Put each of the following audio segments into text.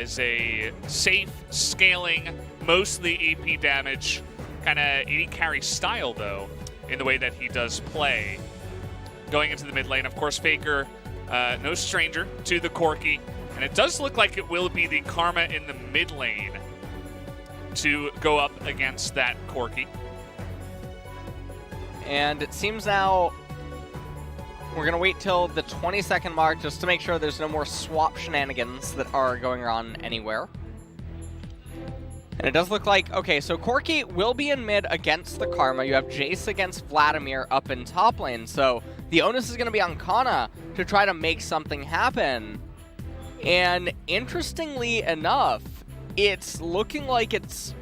is a safe, scaling, mostly AP damage, kind of AD carry style, though, in the way that he does play. Going into the mid lane, of course, Faker, no stranger to the Corki, and it does look like it will be the Karma in the mid lane to go up against that Corki. And it seems now we're going to wait till the 20-second mark just to make sure there's no more swap shenanigans that are going on anywhere. And it does look like, okay, so Corki will be in mid against the Karma. You have Jace against Vladimir up in top lane. So the onus is going to be on Kana to try to make something happen. And interestingly enough, it's looking like it's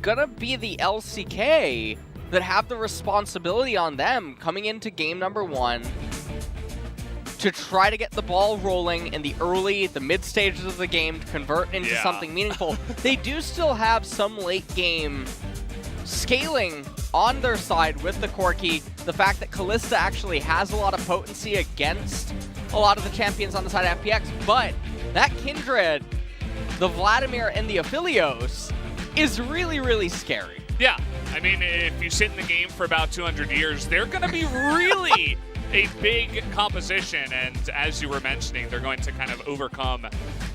going to be the LCK that have the responsibility on them coming into game number 1 to try to get the ball rolling in the mid stages of the game to convert into something meaningful. They do still have some late game scaling on their side with the Corki. The fact that Kalista actually has a lot of potency against a lot of the champions on the side of FPX, but that Kindred, the Vladimir, and the Aphelios is really, really scary. Yeah, I mean, if you sit in the game for about 200 years, they're going to be really a big composition, and as you were mentioning, they're going to kind of overcome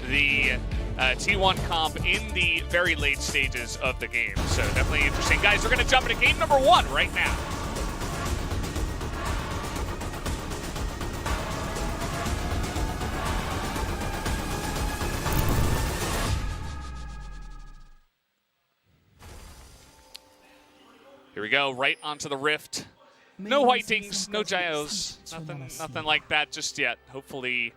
the T1 comp in the very late stages of the game. So definitely interesting. Guys, we're going to jump into game number 1 right now. Here we go, right onto the Rift. No whitings, no gyos, nothing like that just yet. Hopefully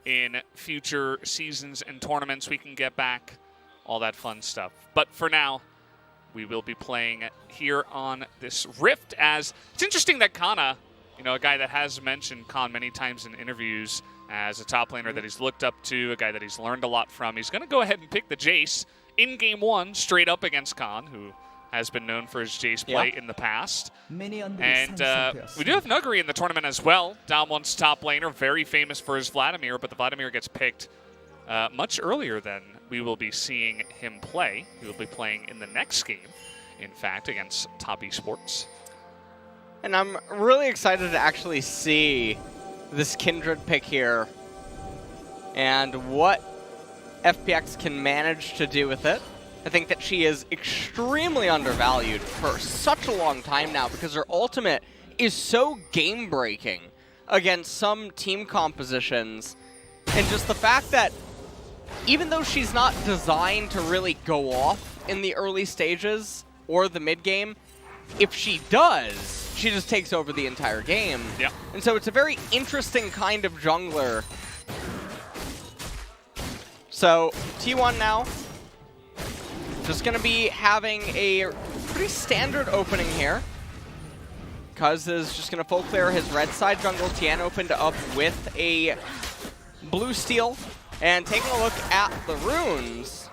in future seasons and tournaments we can get back all that fun stuff. But for now, we will be playing here on this Rift. As it's interesting that Kana, you know, a guy that has mentioned Khan many times in interviews as a top laner that he's looked up to, a guy that he's learned a lot from. He's going to go ahead and pick the Jace in game 1 straight up against Khan, who has been known for his Jace play in the past. And we do have Nuguri in the tournament as well. Down one's top laner, very famous for his Vladimir, but the Vladimir gets picked much earlier than we will be seeing him play. He will be playing in the next game, in fact, against Top Esports. And I'm really excited to actually see this Kindred pick here and what FPX can manage to do with it. I think that she is extremely undervalued for such a long time now because her ultimate is so game-breaking against some team compositions. And just the fact that even though she's not designed to really go off in the early stages or the mid-game, if she does, she just takes over the entire game. Yeah. And so it's a very interesting kind of jungler. So T1 now. Just going to be having a pretty standard opening here. Cuz is just going to full clear his red side jungle. Tien opened up with a blue steal. And taking a look at the runes,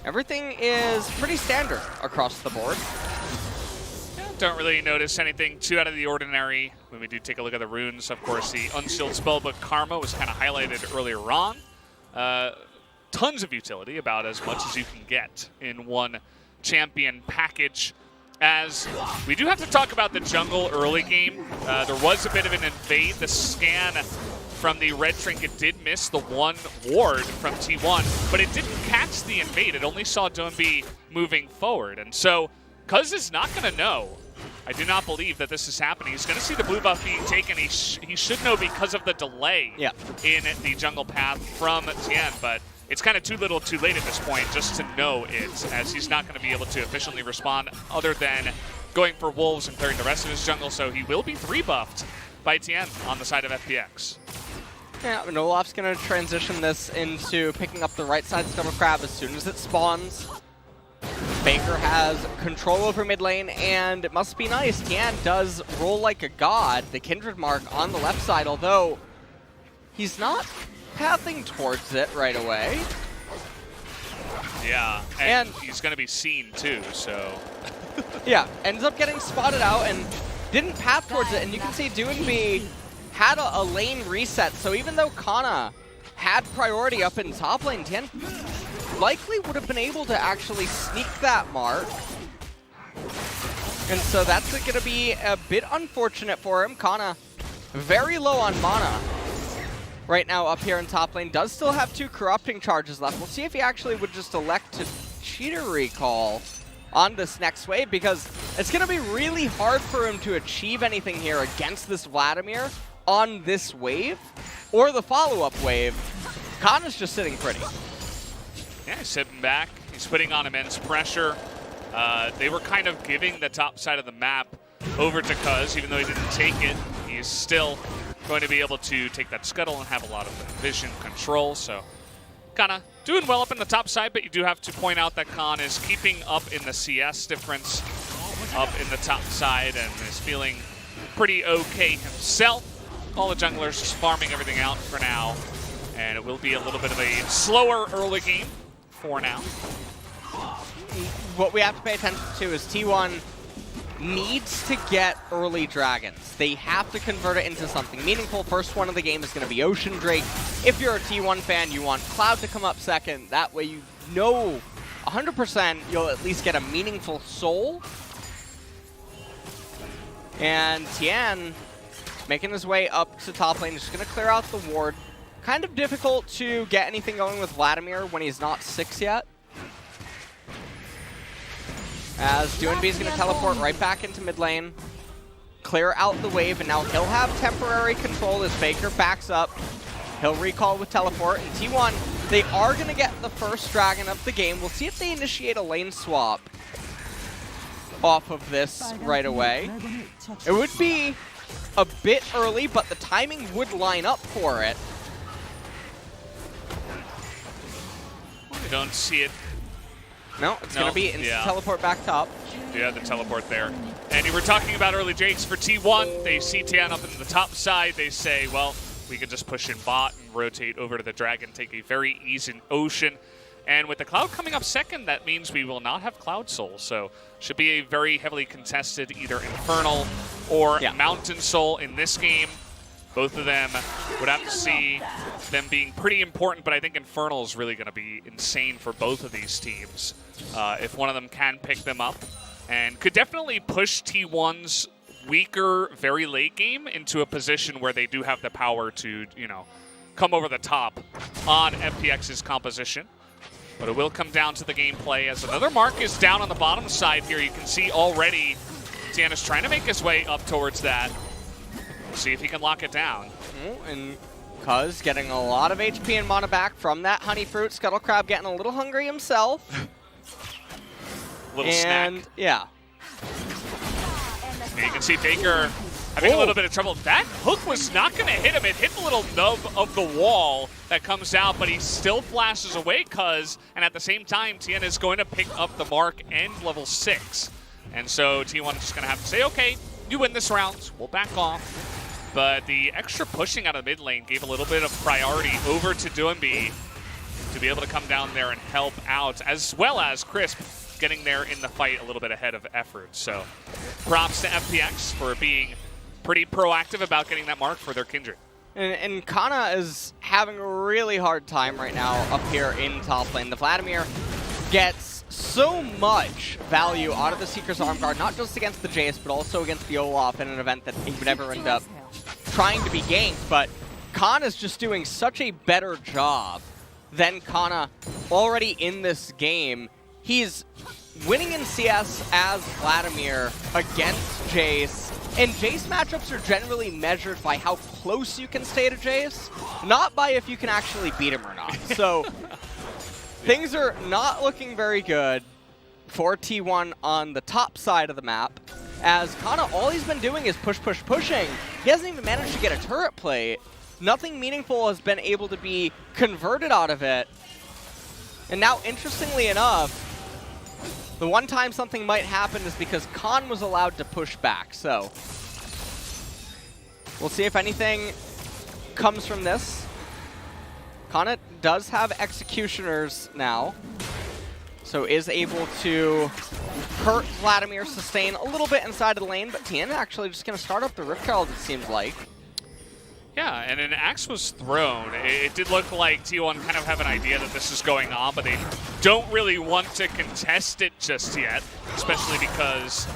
everything is pretty standard across the board. Yeah, don't really notice anything too out of the ordinary when we do take a look at the runes. Of course, the Unsealed Spellbook Karma was kind of highlighted earlier on. Tons of utility, about as much as you can get in one champion package. As we do have to talk about the jungle early game. There was a bit of an invade. The scan from the red trinket did miss the one ward from T1, but it didn't catch the invade. It only saw Donby moving forward. And so, Cuz is not going to know. I do not believe that this is happening. He's going to see the blue buff being taken. He should know because of the delay in the jungle path from Tien, but it's kind of too little too late at this point just to know it, as he's not going to be able to efficiently respond other than going for wolves and clearing the rest of his jungle, so he will be 3-buffed by Tien on the side of FPX. Yeah, and Olaf's going to transition this into picking up the right side Scummer Crab as soon as it spawns. Baker has control over mid lane, and it must be nice. Tien does roll like a god, the Kindred mark on the left side, although he's not pathing towards it right away. Yeah, and he's going to be seen too, so... Yeah, ends up getting spotted out and didn't path towards it, and you can see Doinby had a lane reset, so even though Kana had priority up in top lane, Tien likely would have been able to actually sneak that mark. And so that's going to be a bit unfortunate for him. Kana very low on mana right now up here in top lane. Does still have 2 corrupting charges left. We'll see if he actually would just elect to cheater recall on this next wave, because it's going to be really hard for him to achieve anything here against this Vladimir on this wave or the follow-up wave. Kana's just sitting pretty. Yeah, he's sitting back. He's putting on immense pressure. They were kind of giving the top side of the map over to Cuz. Even though he didn't take it, he's still going to be able to take that scuttle and have a lot of vision control. So kind of doing well up in the top side, but you do have to point out that Khan is keeping up in the CS difference up in the top side and is feeling pretty okay himself. All the junglers just farming everything out for now, and it will be a little bit of a slower early game for now. What we have to pay attention to is T1 needs to get early dragons. They have to convert it into something meaningful. First one of the game is going to be Ocean Drake. If you're a T1 fan, you want Cloud to come up second. That way you know 100% you'll at least get a meaningful soul. And Tian making his way up to top lane, just going to clear out the ward. Kind of difficult to get anything going with Vladimir when he's not 6 yet. As Doinb is going to teleport right back into mid lane, clear out the wave, and now he'll have temporary control as Faker backs up. He'll recall with teleport, and T1, they are going to get the first dragon of the game. We'll see if they initiate a lane swap off of this right away. It would be a bit early, but the timing would line up for it. We don't see it. No, it's going to be instant teleport back top. Yeah, the teleport there. And you were talking about early Jakes for T1. They see Tian up in the top side. They say, well, we can just push in bot and rotate over to the dragon, take a very easy Ocean. And with the Cloud coming up second, that means we will not have Cloud Soul. So should be a very heavily contested either Infernal or Mountain Soul in this game. Both of them would have to see them being pretty important, but I think Infernal is really going to be insane for both of these teams if one of them can pick them up, and could definitely push T1's weaker, very late game into a position where they do have the power to, you know, come over the top on FPX's composition. But it will come down to the gameplay as another mark is down on the bottom side here. You can see already Tian is trying to make his way up towards that. See if he can lock it down. And Cuz getting a lot of HP and mana back from that honey fruit. Scuttle Crab getting a little hungry himself. Little snack. Yeah. And you can see Faker having a little bit of trouble. That hook was not going to hit him. It hit the little nub of the wall that comes out, but he still flashes away, Cuz. And at the same time, Tian is going to pick up the mark and level 6. And so T1 is just going to have to say, okay, you win this round. We'll back off. But the extra pushing out of the mid lane gave a little bit of priority over to Doinb to be able to come down there and help out, as well as Crisp getting there in the fight a little bit ahead of effort. So props to FPX for being pretty proactive about getting that mark for their Kindred. And Kana is having a really hard time right now up here in top lane. The Vladimir gets so much value out of the Seeker's Arm Guard, not just against the Jace, but also against the Olaf in an event that he would never end up trying to be ganked. But Kana's just doing such a better job than Kana already in this game. He's winning in CS as Vladimir against Jace, and Jace matchups are generally measured by how close you can stay to Jace, not by if you can actually beat him or not. So things are not looking very good for T1 on the top side of the map, as Kana, all he's been doing is pushing. He hasn't even managed to get a turret plate. Nothing meaningful has been able to be converted out of it. And now, interestingly enough, the one time something might happen is because Khan was allowed to push back. So we'll see if anything comes from this. Kana does have Executioners now, so is able to hurt Vladimir, sustain a little bit inside of the lane, but Tian actually just going to start up the Rift Herald, it seems like. Yeah, and an axe was thrown. It did look like T1 kind of have an idea that this is going on, but they don't really want to contest it just yet, especially because,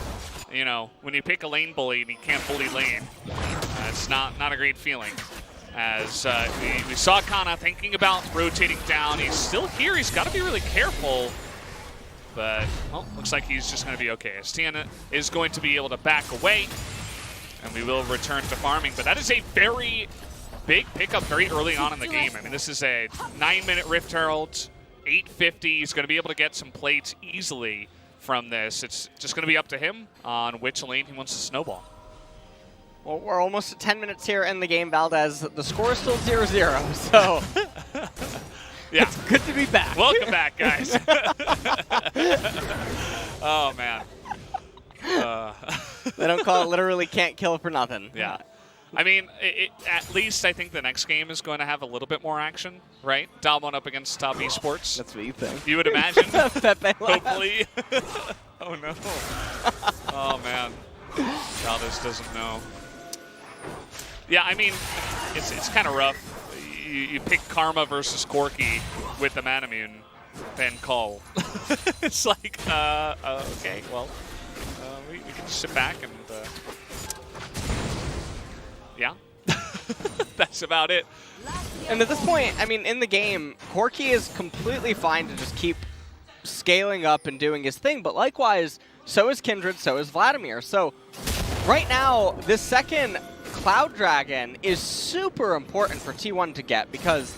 you know, when you pick a lane bully and you can't bully lane, it's not a great feeling. As we saw Kana thinking about rotating down. He's still here. He's got to be really careful. But, well, looks like he's just going to be okay. As Tiana is going to be able to back away. And we will return to farming. But that is a very big pickup very early on in the game. I mean, this is a 9-minute Rift Herald, 850. He's going to be able to get some plates easily from this. It's just going to be up to him on which lane he wants to snowball. Well, we're almost at 10 minutes here in the game, Valdez. The score is still 0-0, so yeah. It's good to be back. Welcome back, guys. Oh, man. They don't call it literally can't kill for nothing. Yeah. I mean, at least I think the next game is going to have a little bit more action, right? Dalmon up against Top Esports. That's what you think. You would imagine. Pepe Hopefully. Oh, no. Oh, man. Valdez doesn't know. Yeah, I mean, it's kind of rough. You pick Karma versus Corki with the Manamune, then call. It's like, okay, well, we can just sit back and, yeah. That's about it. And at this point, I mean, in the game, Corki is completely fine to just keep scaling up and doing his thing, but likewise, so is Kindred, so is Vladimir. So right now, this second Cloud Dragon is super important for T1 to get, because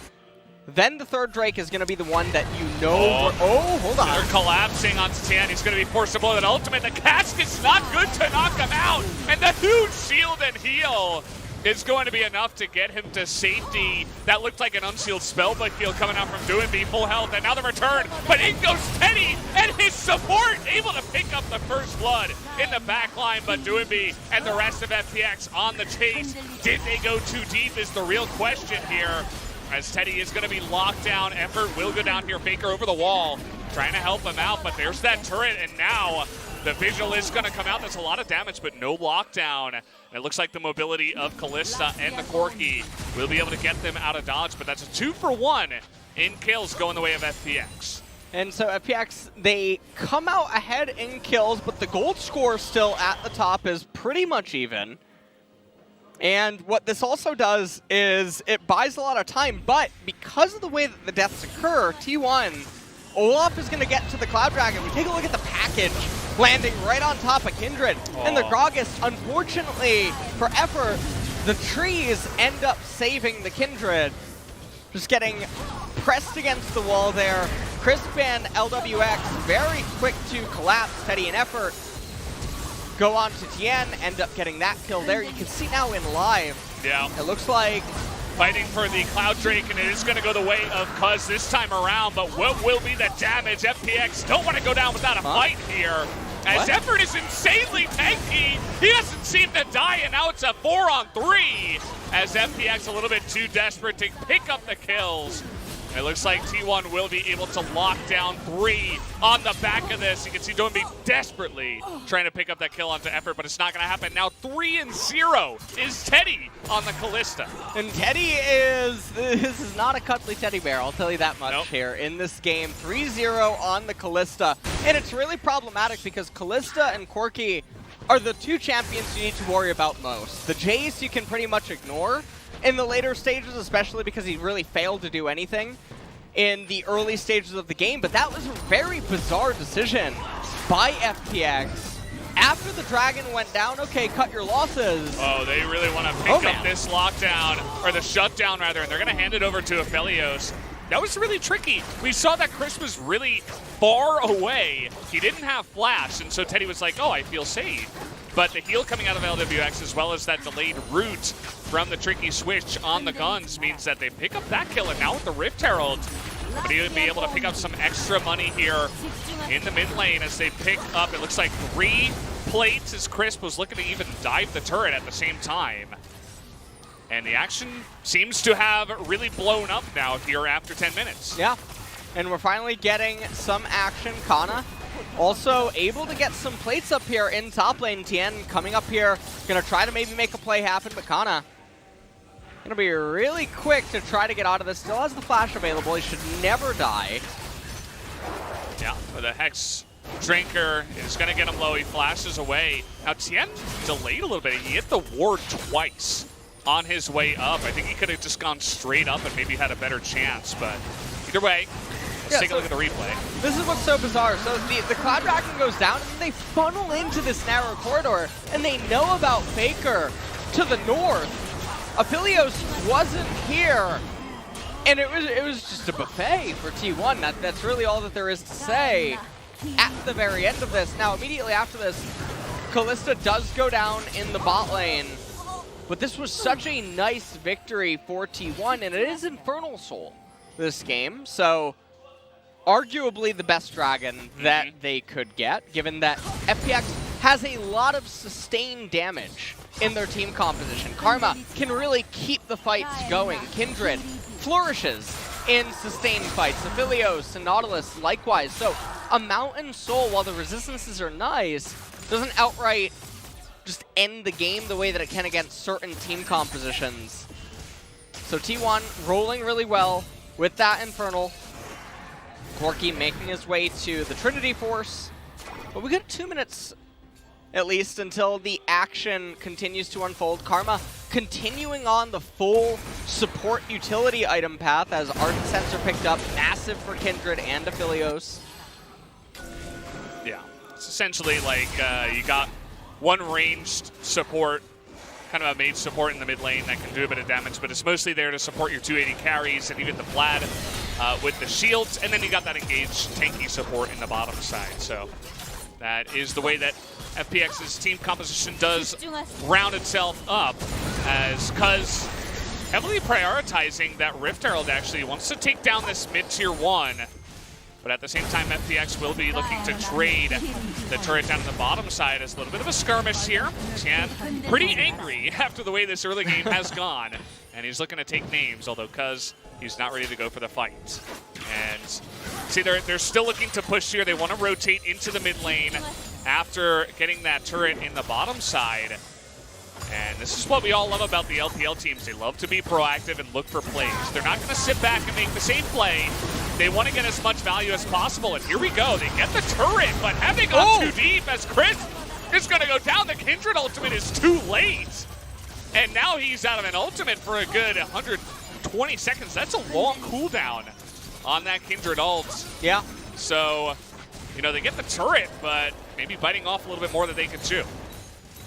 then the third Drake is going to be the one that you know. Hold on. They're collapsing onto Tian. He's going to be forced to blow that ultimate. The casket's not good to knock him out. And the huge shield and heal is going to be enough to get him to safety. That looked like an unsealed spellbook heal coming out from Doinby, full health, and now the return. But in goes Teddy and his support, able to pick up the first blood in the back line. But Doinby and the rest of FPX on the chase. Did they go too deep is the real question here. As Teddy is going to be locked down. Effort will go down here. Faker over the wall, trying to help him out, but there's that turret, and now the visual is going to come out. That's a lot of damage, but no lockdown. And it looks like the mobility of Kalista and the Corki will be able to get them out of dodge, but that's a 2-for-1 in kills going the way of FPX. And so FPX, they come out ahead in kills, but the gold score still at the top is pretty much even. And what this also does is it buys a lot of time, but because of the way that the deaths occur, T1, Olaf is going to get to the Cloud Dragon. We take a look at the package landing right on top of Kindred. And the Gragas, unfortunately for Effort, the trees end up saving the Kindred. Just getting pressed against the wall there. Crisp and LWX very quick to collapse. Teddy and Effort go on to Tien, end up getting that kill there. You can see now in live. Yeah. It looks like fighting for the Cloud Drake, and it is going to go the way of Cuz this time around, but what will be the damage? FPX don't want to go down without a fight here. As Effort is insanely tanky. He doesn't seem to die, and now it's a 4-on-3. As FPX a little bit too desperate to pick up the kills. It looks like T1 will be able to lock down 3 on the back of this. You can see Doinby desperately trying to pick up that kill onto Effort, but it's not going to happen. Now 3-0 is Teddy on the Kalista. And Teddy this is not a cuddly teddy bear, I'll tell you that much here in this game. 3-0 on the Kalista. And it's really problematic because Kalista and Corki are the two champions you need to worry about most. The Jace you can pretty much ignore in the later stages, especially because he really failed to do anything in the early stages of the game. But that was a very bizarre decision by FPX. After the Dragon went down, okay, cut your losses. Oh, they really want to pick up this lockdown, or the shutdown rather, and they're going to hand it over to Aphelios. That was really tricky. We saw that Chris was really far away. He didn't have flash, and so Teddy was like, oh, I feel safe. But the heal coming out of LWX, as well as that delayed route from the tricky switch on the guns, means that they pick up that kill. And now with the Rift Herald, but he'll be able to pick up some extra money here in the mid lane as they pick up, it looks like 3 plates, as Crisp was looking to even dive the turret at the same time. And the action seems to have really blown up now here after 10 minutes. Yeah, and we're finally getting some action. Kana also able to get some plates up here in top lane. Tien coming up here, gonna try to maybe make a play happen, but Kana Gonna be really quick to try to get out of this. Still has the flash available. He should never die. Yeah, but the Hex Drinker is going to get him low. He flashes away. Now, Tien delayed a little bit. He hit the ward twice on his way up. I think he could have just gone straight up and maybe had a better chance. But either way, let's take a look at the replay. This is what's so bizarre. So the Cloud Dragon goes down, and they funnel into this narrow corridor, and they know about Faker to the north. Aphelios wasn't here. And it was just a buffet for T1. That's really all that there is to say at the very end of this. Now, immediately after this, Kalista does go down in the bot lane. But this was such a nice victory for T1, and it is Infernal Soul this game. So, arguably the best dragon that they could get, given that FPX has a lot of sustained damage in their team composition. Karma can really keep the fights going. Kindred flourishes in sustained fights. Aphelios and Nautilus likewise. So a Mountain Soul, while the resistances are nice, doesn't outright just end the game the way that it can against certain team compositions. So T1 rolling really well with that Infernal. Corki making his way to the Trinity Force. But we got 2 minutes at least until the action continues to unfold. Karma continuing on the full support utility item path as Ardent Sensor picked up. Massive for Kindred and Aphelios. Yeah, it's essentially like you got one ranged support, kind of a mage support in the mid lane that can do a bit of damage, but it's mostly there to support your 280 carries and even the Vlad with the shields, and then you got that engaged tanky support in the bottom side. So that is the way that FPX's team composition does round itself up, as Cuz heavily prioritizing that Rift Herald actually wants to take down this mid-tier 1, but at the same time FPX will be looking to trade the turret down to the bottom side as a little bit of a skirmish here. Tien pretty angry after the way this early game has gone, and he's looking to take names, although Cuz he's not ready to go for the fight. And see, they're still looking to push here. They want to rotate into the mid lane after getting that turret in the bottom side. And this is what we all love about the LPL teams. They love to be proactive and look for plays. They're not going to sit back and make the same play. They want to get as much value as possible. And here we go. They get the turret, but having gone too deep as Chris is going to go down. The Kindred ultimate is too late. And now he's out of an ultimate for a good 120 seconds. That's a long cooldown on that Kindred ult. Yeah. So, you know, they get the turret, but maybe biting off a little bit more than they could chew.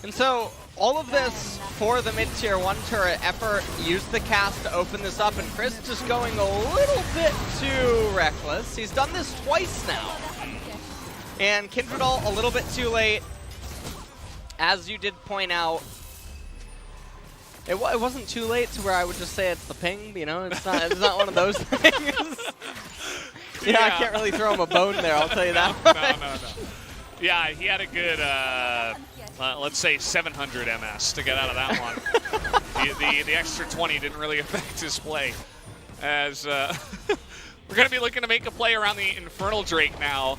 And so all of this for the mid-tier 1 turret effort, used the cast to open this up, and Chris just going a little bit too reckless. He's done this twice now. And Kindred ult a little bit too late. As you did point out, it wasn't too late to where I would just say it's the ping, you know? It's not one of those things. Yeah, I can't really throw him a bone there, I'll tell you that. No. Yeah, he had a good, let's say 700 MS to get out of that one. the extra 20 didn't really affect his play. As we're going to be looking to make a play around the Infernal Drake now.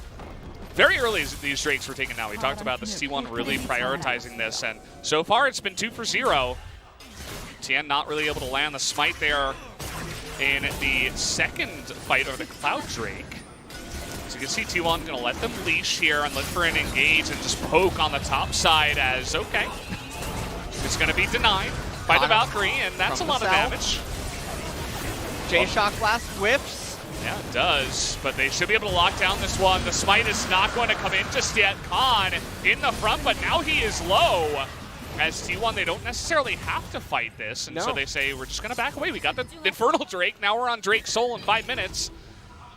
Very early these Drakes were taken now. We talked about this T1 really prioritizing this, and so far it's been 2 for 0. Tien not really able to land the smite there in the second fight over the Cloud Drake. So you can see T1 going to let them leash here and look for an engage and just poke on the top side as, okay, it's going to be denied by the Valkyrie, and that's a lot of damage. J-Shock Blast whiffs. Yeah, it does, but they should be able to lock down this one. The smite is not going to come in just yet. Khan in the front, but now he is low. As T1, they don't necessarily have to fight this, and so they say, we're just going to back away. We got the Infernal Drake, now we're on Drake's Soul in 5 minutes.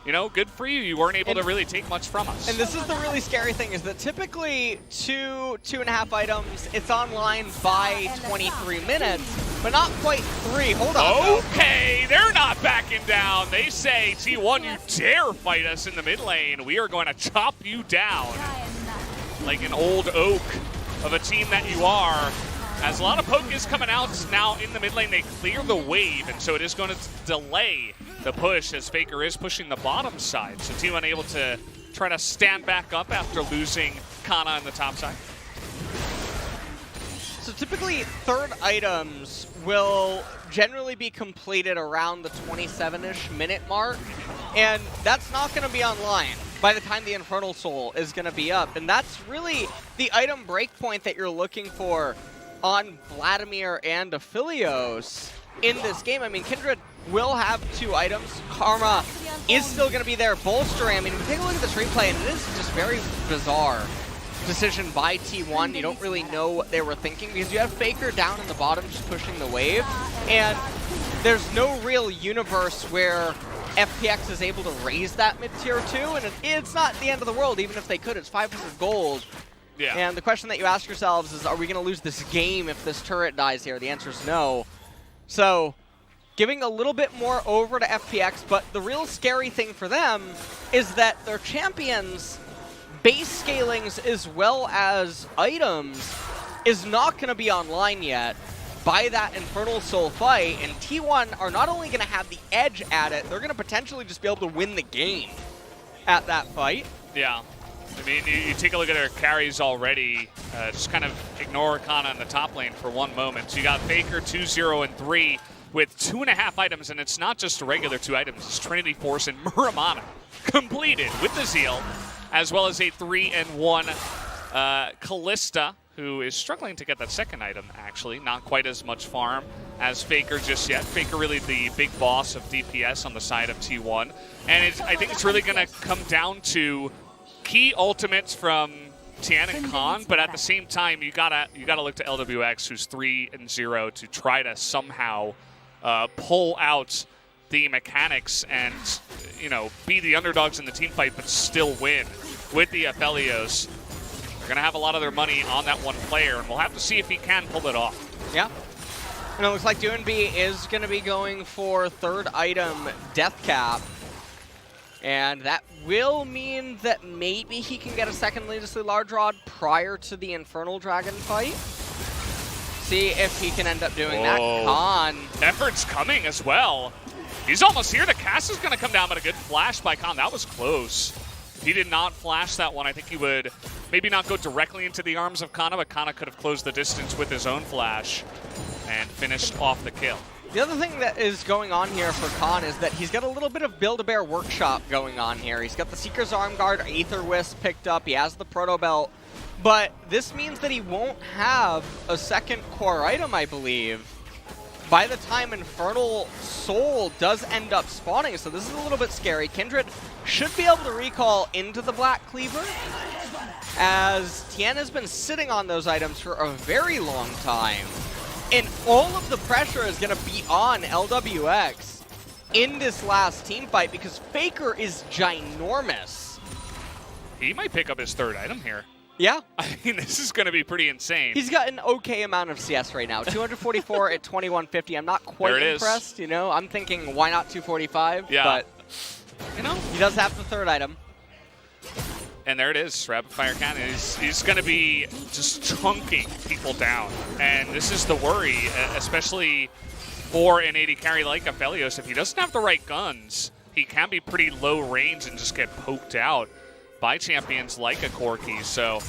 You know, good for you. You weren't able to really take much from us. And this is the really scary thing, is that typically 2.5 items, it's online by 23 minutes, but not quite 3. Hold on. Okay, they're not backing down. They say, T1, you dare fight us in the mid lane. We are going to chop you down like an old oak of a team that you are. As a lot of poke is coming out now in the mid lane, they clear the wave, and so it is going to delay the push as Faker is pushing the bottom side. So T1 able to try to stand back up after losing Kana on the top side. So typically, third items will generally be completed around the 27-ish minute mark, and that's not going to be online by the time the Infernal Soul is going to be up. And that's really the item breakpoint that you're looking for on Vladimir and Aphelios in this game. I mean, Kindred will have 2 items. Karma is still going to be there bolstering. I mean, take a look at this replay, and it is just very bizarre decision by T1. You don't really know what they were thinking because you have Faker down in the bottom just pushing the wave, and there's no real universe where FPX is able to raise that mid-tier 2, and it's not the end of the world. Even if they could, it's 500 gold. Yeah. And the question that you ask yourselves is, are we going to lose this game if this turret dies here? The answer is no. So, giving a little bit more over to FPX, but the real scary thing for them is that their champions' base scalings as well as items is not going to be online yet by that Infernal Soul fight, and T1 are not only going to have the edge at it, they're going to potentially just be able to win the game at that fight. Yeah. I mean, you take a look at their carries already. Just kind of ignore Kana in the top lane for one moment. So you got Faker 2, 0, and 3 with 2.5 items, and it's not just regular 2 items. It's Trinity Force and Muramana completed with the Zeal, as well as a 3 and 1 Callista, who is struggling to get that second item, actually. Not quite as much farm as Faker just yet. Faker really the big boss of DPS on the side of T1. And I think it's really going to come down to key ultimates from Tian and Khan, but at the same time, you gotta look to LWX, who's 3 and 0, to try to somehow pull out the mechanics and, you know, be the underdogs in the team fight, but still win with the Aphelios. They're gonna have a lot of their money on that one player, and we'll have to see if he can pull it off. Yeah. And it looks like DNB is gonna be going for third item Death Cap. And that will mean that maybe he can get a second needlessly large rod prior to the Infernal Dragon fight. See if he can end up doing that. Khan. Effort's coming as well. He's almost here. The cast is going to come down, but a good flash by Khan. That was close. If he did not flash that one, I think he would maybe not go directly into the arms of Kana, but Kana could have closed the distance with his own flash and finished off the kill. The other thing that is going on here for Khan is that he's got a little bit of Build-A-Bear workshop going on here. He's got the Seeker's Arm Guard, Aether Wisp picked up, he has the Proto Belt, but this means that he won't have a second core item, I believe, by the time Infernal Soul does end up spawning, so this is a little bit scary. Kindred should be able to recall into the Black Cleaver, as Tian has been sitting on those items for a very long time. And all of the pressure is going to be on LWX in this last team fight because Faker is ginormous. He might pick up his third item here. Yeah. I mean, this is going to be pretty insane. He's got an okay amount of CS right now. 244 at 2150. I'm not quite impressed, you know. I'm thinking, why not 245? Yeah. But, you know, he does have the third item. And there it is, Rapid Fire Cannon. He's going to be just chunking people down. And this is the worry, especially for an AD carry like Aphelios. If he doesn't have the right guns, he can be pretty low range and just get poked out by champions like a Corki. So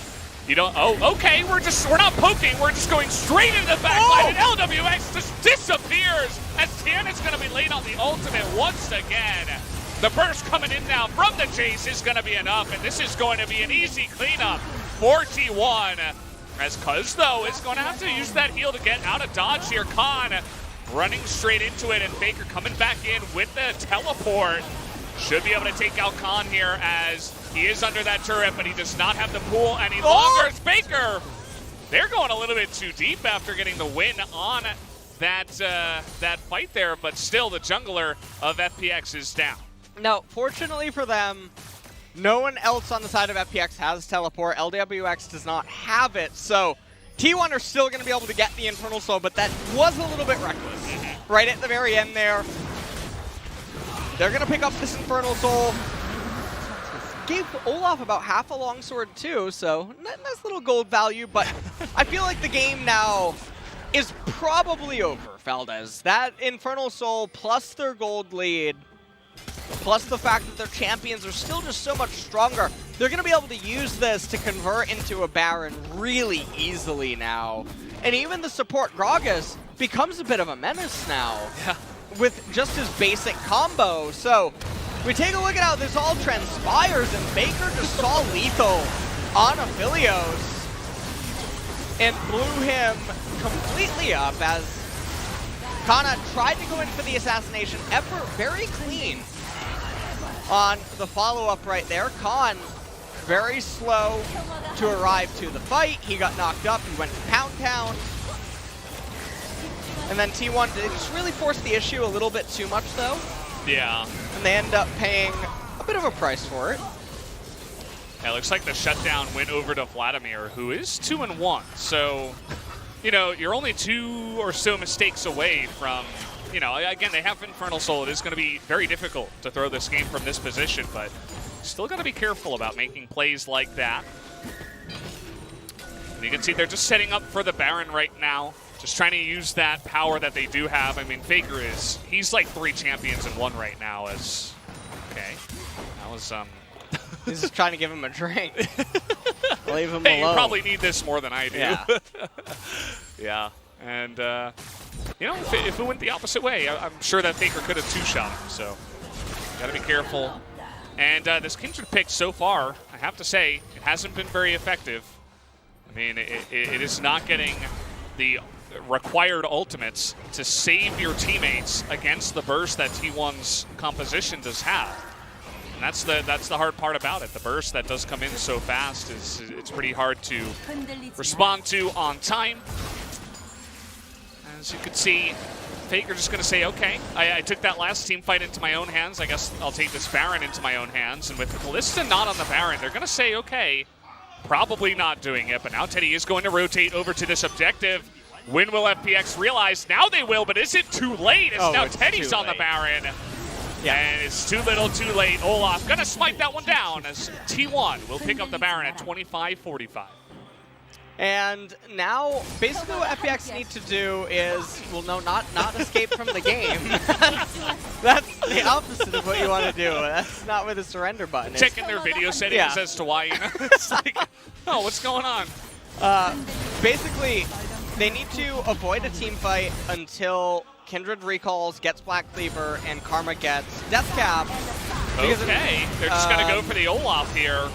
you don't, oh, okay, we're not poking, we're just going straight into the backline, and LWX just disappears as Tiana's going to be late on the ultimate once again. The burst coming in now from the chase is going to be enough, and this is going to be an easy cleanup for T1. As Cuz, though, is going to have to use that heal to get out of dodge here. Khan running straight into it, and Faker coming back in with the teleport. Should be able to take out Khan here as he is under that turret, but he does not have the pool any longer. Faker, they're going a little bit too deep after getting the win on that fight there, but still the jungler of FPX is down. Now, fortunately for them, no one else on the side of FPX has teleport. LWX does not have it, so T1 are still going to be able to get the Infernal Soul, but that was a little bit reckless. Right at the very end there. They're going to pick up this Infernal Soul. Gave Olaf about half a longsword too, so nice little gold value, but I feel like the game now is probably over, Valdez. That Infernal Soul plus their gold lead, plus the fact that their champions are still just so much stronger, they're going to be able to use this to convert into a Baron really easily now. And even the support Gragas becomes a bit of a menace now. Yeah. With just his basic combo. So we take a look at how this all transpires, and Faker just saw lethal on Aphelios and blew him completely up as Kana tried to go in for the assassination. Effort very clean on the follow-up right there. Khan very slow to arrive to the fight. He got knocked up. He went to Pound Town. And then T1 did just really force the issue a little bit too much, though. Yeah. And they end up paying a bit of a price for it. Yeah, it looks like the shutdown went over to Vladimir, who is 2-1. So, you know, you're only 2 or so mistakes away from, you know, again, they have Infernal Soul. It is going to be very difficult to throw this game from this position, but still got to be careful about making plays like that. And you can see they're just setting up for the Baron right now. Just trying to use that power that they do have. I mean, Faker he's like 3 champions in 1 right now as, okay. That was, He's just trying to give him a drink. Leave him hey, alone. you probably need this more than I do. Yeah. Yeah. And, you know, if it went the opposite way, I'm sure that Faker could have 2-shot him. So, got to be careful. And this Kindred pick so far, I have to say, it hasn't been very effective. I mean, it is not getting the required ultimates to save your teammates against the burst that T1's composition does have. And that's the hard part about it. The burst that does come in so fast it's pretty hard to respond to on time. As you can see, Faker just going to say, okay, I took that last team fight into my own hands. I guess I'll take this Baron into my own hands. And with Kalista not on the Baron, they're going to say, okay, probably not doing it. But now Teddy is going to rotate over to this objective. When will FPX realize? Now they will, but is it too late? It's now Teddy's on the Baron. Yeah. And it's too little, too late. Olaf gonna smite that one down as T1 will pick up the Baron at 25-45. And now, basically what FPX need to do is, well, no, not escape from the game. That's the opposite of what you want to do. That's not where the surrender button is. Checking their video settings as to why, you know? It's like, oh, what's going on? Basically, they need to avoid a team fight until Kindred recalls, gets Black Cleaver, and Karma gets Death Cap. Okay, they're just going to go for the Olaf here.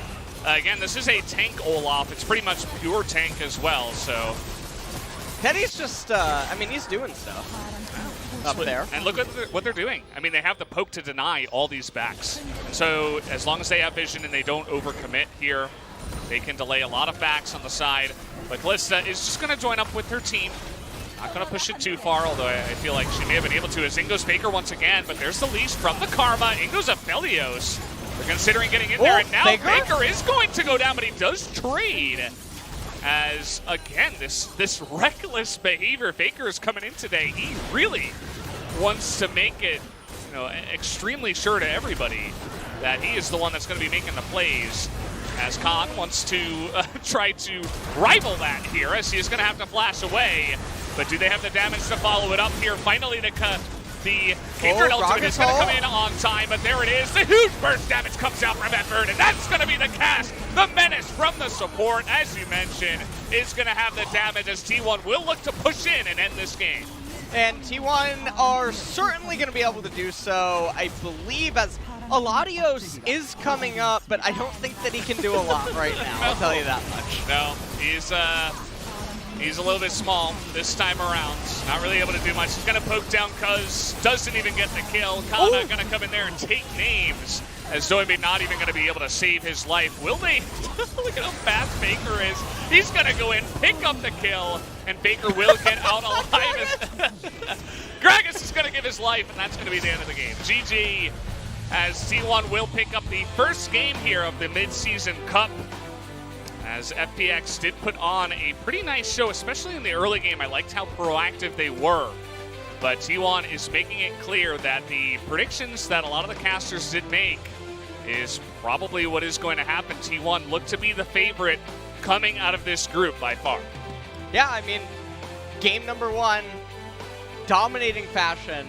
Again, this is a tank Olaf. It's pretty much pure tank as well, so. Teddy's just, I mean, he's doing stuff up there. And look at what they're doing. I mean, they have the poke to deny all these backs. And so as long as they have vision and they don't overcommit here, they can delay a lot of backs on the side. But Kalista is just going to join up with her team. Not going to push it too far, although I feel like she may have been able to as in goes Faker once again. But there's the leash from the Karma. In goes Aphelios. They're considering getting in there, and now Faker is going to go down, but he does trade. As, again, this reckless behavior. Faker is coming in today. He really wants to make it, you know, extremely sure to everybody that he is the one that's going to be making the plays. As Khan wants to try to rival that here, as he is going to have to flash away. But do they have the damage to follow it up here? Finally, the Kindred ultimate is going to come in on time, but there it is. The huge burst damage comes out from Edward, and that's going to be the cast. The menace from the support, as you mentioned, is going to have the damage as T1 will look to push in and end this game. And T1 are certainly going to be able to do so, I believe, as Aladios is coming up, but I don't think that he can do a lot right now, I'll tell you that much. No, he's a little bit small this time around. Not really able to do much. He's going to poke down Cuz, doesn't even get the kill. Kana going to come in there and take names, as Zoidberg not even going to be able to save his life. Will they? Look at how fast Faker is. He's going to go in, pick up the kill, and Faker will get out alive. Gragas is going to give his life, and that's going to be the end of the game. GG, as T1 will pick up the first game here of the mid-season cup. As FPX did put on a pretty nice show, especially in the early game. I liked how proactive they were. But T1 is making it clear that the predictions that a lot of the casters did make is probably what is going to happen. T1 looked to be the favorite coming out of this group by far. Yeah, I mean, game number 1, dominating fashion.